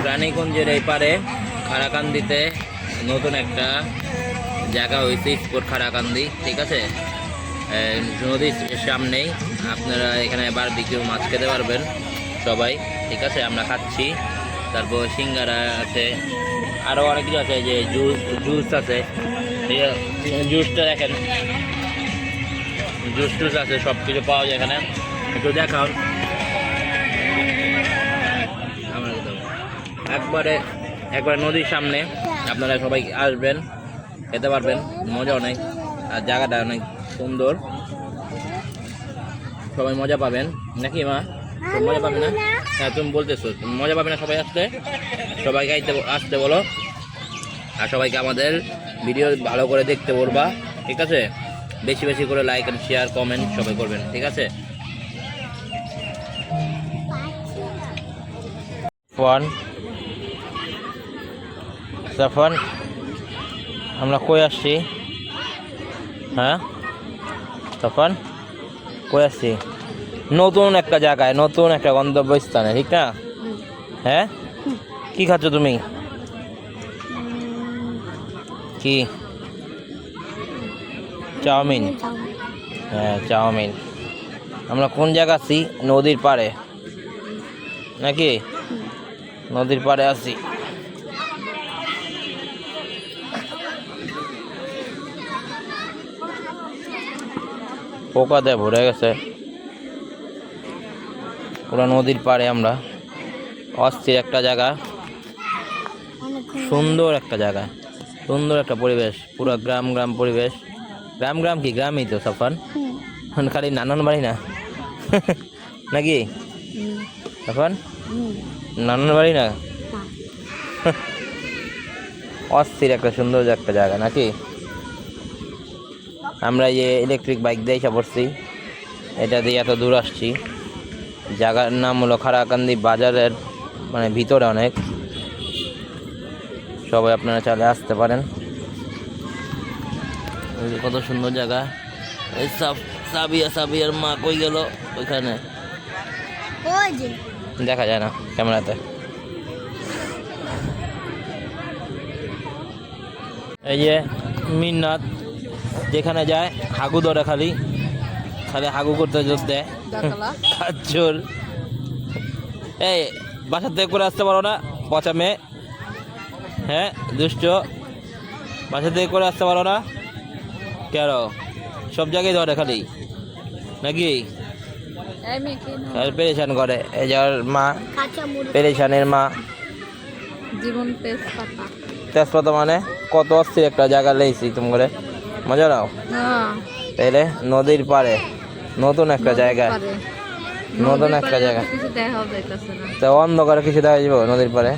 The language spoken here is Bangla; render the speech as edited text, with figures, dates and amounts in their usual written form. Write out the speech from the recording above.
রানীগঞ্জের এই পারে খারাকান্দিতে নতুন একটা জায়গা হয়েছে, স্পোর্ট খারাকান্দি, ঠিক আছে। নদীর সামনেই আপনারা এখানে বারবিকিউ মাছ খেতে পারবেন সবাই, ঠিক আছে। আমরা খাচ্ছি, তারপর সিঙ্গারা আছে, আরও অনেক কিছু আছে, যে জুস আছে, জুসটা দেখেন, জুস টুস আছে, সব কিছু পাওয়া যায় এখানে। একটু দেখান, একবারে নদীর সামনে আপনারা সবাই আসবেন, খেতে পারবেন, মজা অনেক, আর জায়গাটা অনেক সুন্দর, সবাই মজা পাবেন নাকি মা? মজা পাবে না? হ্যাঁ, তুমি বলতেছো মজা পাবে না সবাই আসলে? সবাইকে আসতে বলো, আর সবাইকে আমাদের ভিডিও ভালো করে দেখতে বলবা, ঠিক আছে। বেশি বেশি করে লাইক এন্ড শেয়ার কমেন্ট সবাই করবেন, ঠিক আছে। সাফান, আমরা কই আসছি? হ্যাঁ সাফান, কই আসছি? নতুন একটা জায়গায়, নতুন একটা গন্তব্যস্থানে, ঠিক না? হ্যাঁ, কি খাচ্ছ তুমি? কি? চাউমিন? হ্যাঁ, চাউমিন। আমরা কোন জায়গা আছি? নদীর পাড়ে নাকি? নদীর পাড়ে আছি। পোকা দিয়ে ভরে গেছে পুরো নদীর পাড়ে। আমরা অস্থির একটা জায়গা, সুন্দর একটা জায়গা, সুন্দর একটা পরিবেশ, পুরো গ্রাম গ্রাম পরিবেশ। গ্রাম কি? গ্রামই তো সাফান, খালি নানান বাড়ি না নাকি সাফান? নানান বাড়ি না, অস্থির একটা সুন্দর একটা জায়গা নাকি? আমরা এই ইলেকট্রিক বাইক দিয়ে এসে পড়ছি, এটা দিয়ে এত দূর আসছি। জায়গার নাম হলো খারাকান্দি বাজারের মানে ভিতরে অনেক, সবাই আপনারা চাইলে আসতে পারেন। কত সুন্দর জায়গা। এই সাবিয়ার মা কই গেল? ওইখানে দেখা যায় না ক্যামেরাতে। এই যে মিন্নাত যেখানে যায় হাগু ধরে, খালি হাগু করতে জোর দেয়। কাজল, এই বাসার থেকে করে আসতে পারো না পচা মেয়ে? হ্যাঁ দুষ্ট, বাসা থেকে করে আসতে পারো না কেন? সব জায়গায় ধরে খালি নাকি? পেরেশান করে। এই যার মা পেরেশানের মা, জীবন তেজপাতা মানে কত অস্থির একটা জায়গা লেগেছি তুমি করে, মজা নাও। তাইলে নদীর পাড়ে নতুন একটা জায়গা, নতুন একটা জায়গা, তো অন্ধকারে কিছু দেখা যাবে নদীর পাড়ে?